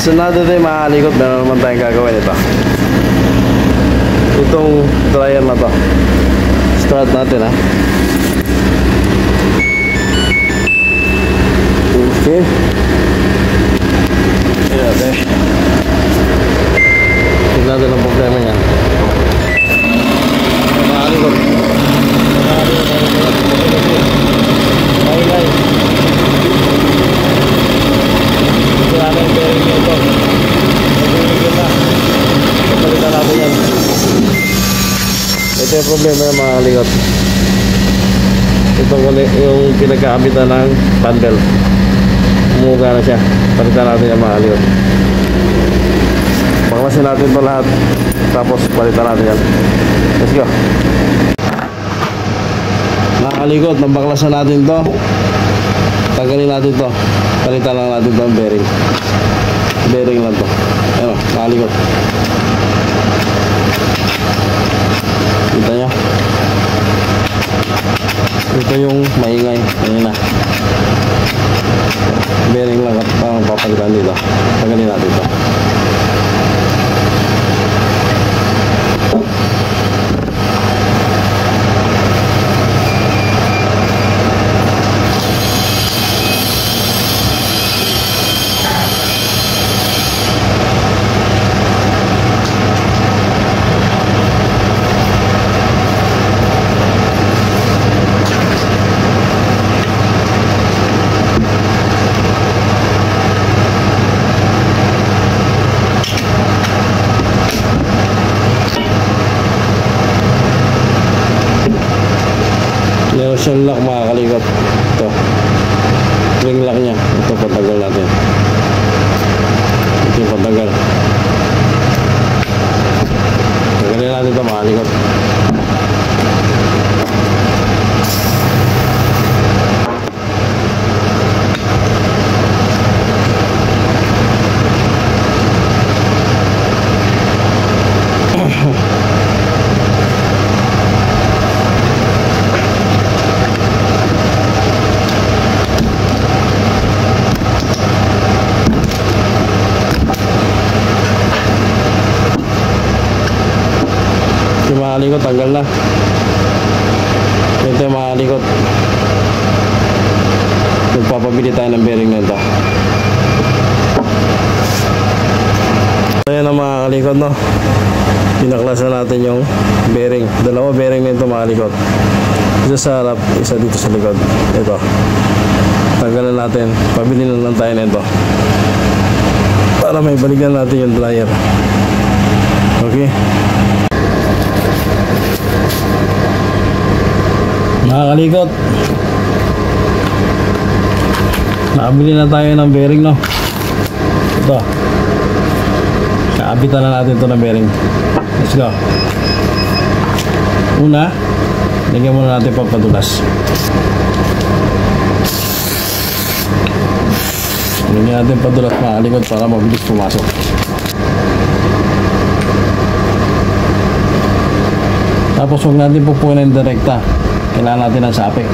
sunod natin makalikot, meron naman tayong gagawin ito. Itong dryer na to, start natin ha. Okay. Okay. Tignan natin ang problema niya. Makalikot. Bye-bye. Wala na yung bearing nyo ito. Nagumigil na. Kapalitan natin yan. Ito yung problema ng mga likot. Ito yung pinagkaabitan ng bundle. Umuga na siya. Palitan natin yung mga likot. Baklasin natin ito lahat. Tapos palitan natin yan. Let's go. Mga likot, nabaklasan natin ito. Tanggalin natin ito. Palitan lang natin ito ang bearing. Bearing lang ito. Ayan o, nakalikot. Kita nyo? Ito yung maingay. Ayan na. Bearing lang at parang papalitan dito. Tanggalin natin ito. Meron siyang lock mga kalikot. Ito ring lock nya. Ito patagal natin. Ito yung patagal. Tagalin natin ito mga kalikot. Mga likot, tanggal na. Ito yung mga likot. Nagpapabili tayo ng bearing na ito. Ayan ang mga kalikot, no? Pinaklasan natin yung bearing. Dalawa bearing na ito mga likot. Isa sa harap, isa dito sa likod. Ito. Tanggalan natin. Pabili na lang tayo na ito. Para may balikan natin yung dryer. Okay? Mga kalikot, nakabili na tayo ng bearing, no? Ito, naabitan na natin ito ng bearing. Let's go. Una, lagyan muna natin pampadulas. Lagyan natin padulas mga kalikot para mabilis pumasok. Tapos huwag natin pupunin direkta. Kailangan natin ng sapik.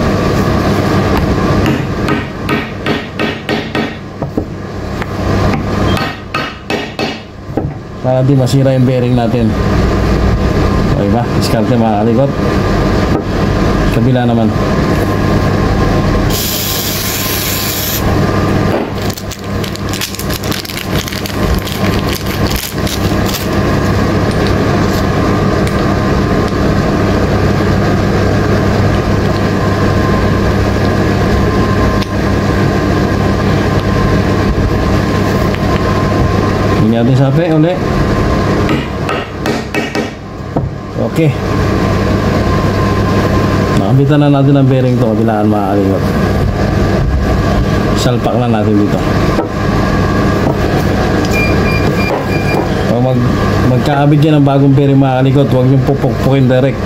Para di masira yung bearing natin. Okay ba? Diskarte mga kalikot. Kabila naman. Natin sapi ulit. Okay, nakabitan na natin ang bearing to. Kabilaan mga kalikot. Salpak lang natin dito. Pag magkaabit yan ng bagong bearing mga kalikot, huwag niyong pupukpukin direct.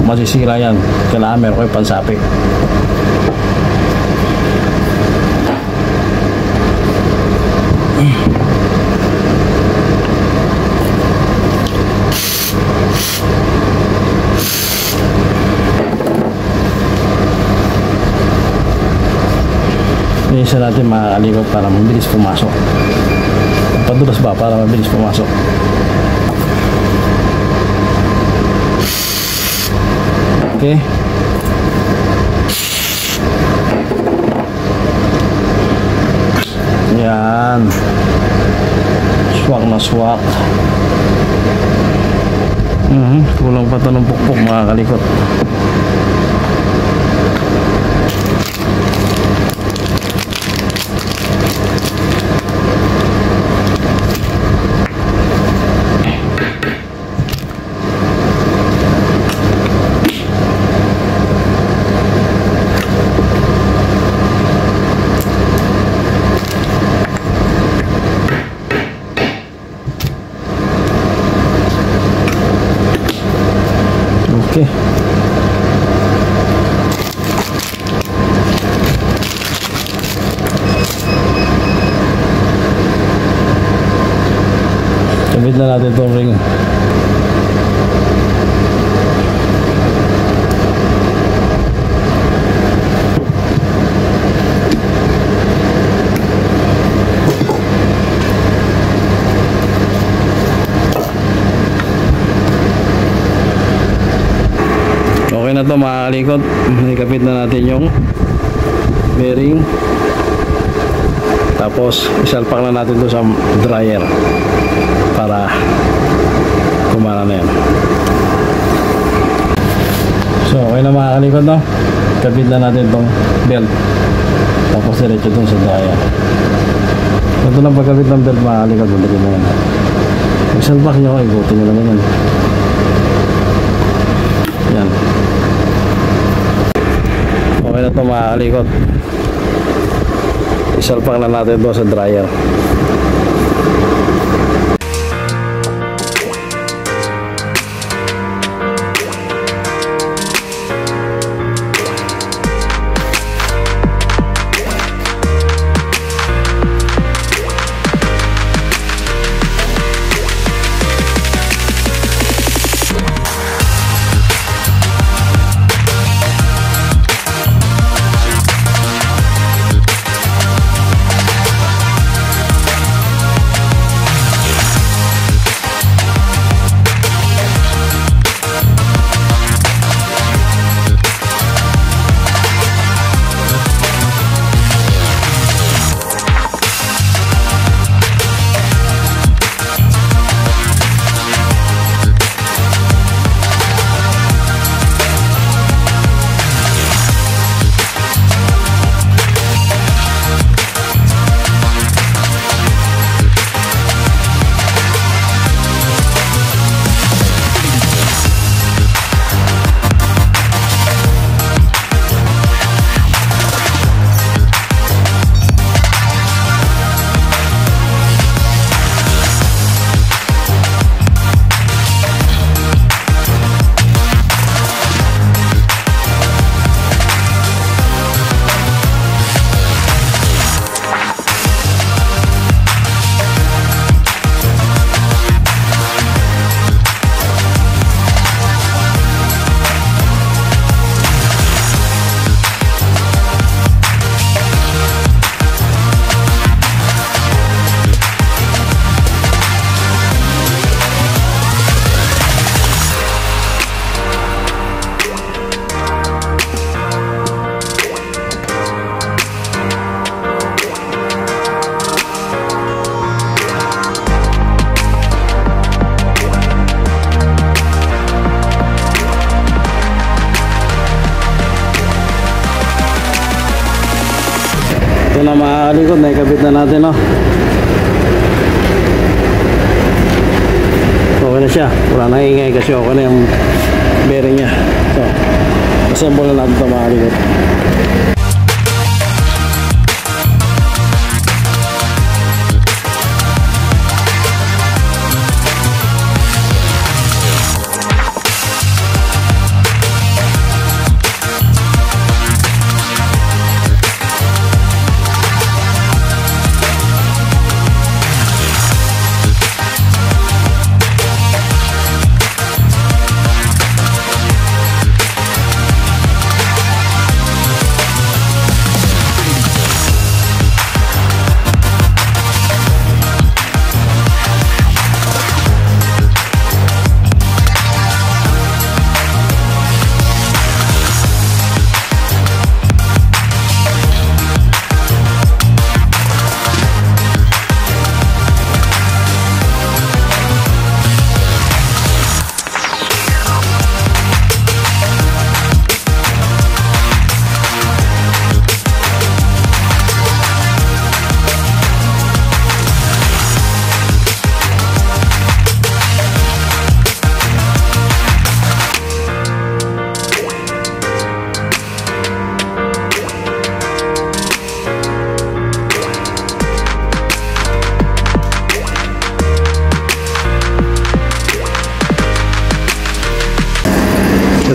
Masisira yan. Kailangan meron kayo pansapik. Isa natin mga kalikot para mabilis pumasok. padulas ba para mabilis pumasok. Okay. Yan. Swak na swak. Kulang pa ito ng pukpok mga kalikot. Okay. Kabit na natin itong ring. Okay na to mga kalikot. Ikapit na natin yung bearing. Tapos isalpak na natin to sa dryer para kumana na yan. So okay na mga kalikot, no? Ikapit na natin tong belt. Tapos diretso dun sa dryer. Ito lang pagkapit ng belt mga kalikot. Balik mo yan. Isalpak nyo, igutin nyo lang yan. Yan. Okay na ito mga kalikot. Isalpak na natin ito sa dryer. Ito na mga kalikot, naikabit na natin, no? Okay na siya, wala nang ingay kasi okay na yung bearing nya. So, assemble na natin ito mga kalikot.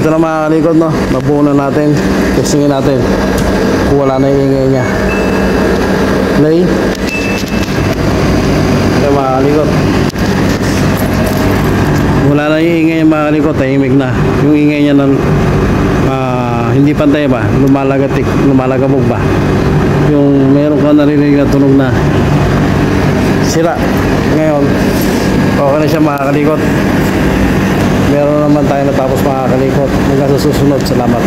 Ito na mga kalikod, no? Nabuo na natin. Testingin natin kung wala na yung ingay niya. Play. Ito mga kalikod. Wala na yung ingay mga kalikod. Tahimik na. Yung ingay niya na hindi pantay ba? Lumalagabog ba? Yung meron ka narinig na tunog na sira. Ngayon, okay na siya mga kalikod. Meron naman tayo natapos mga kalikod. Hanggang sa susunod. Salamat.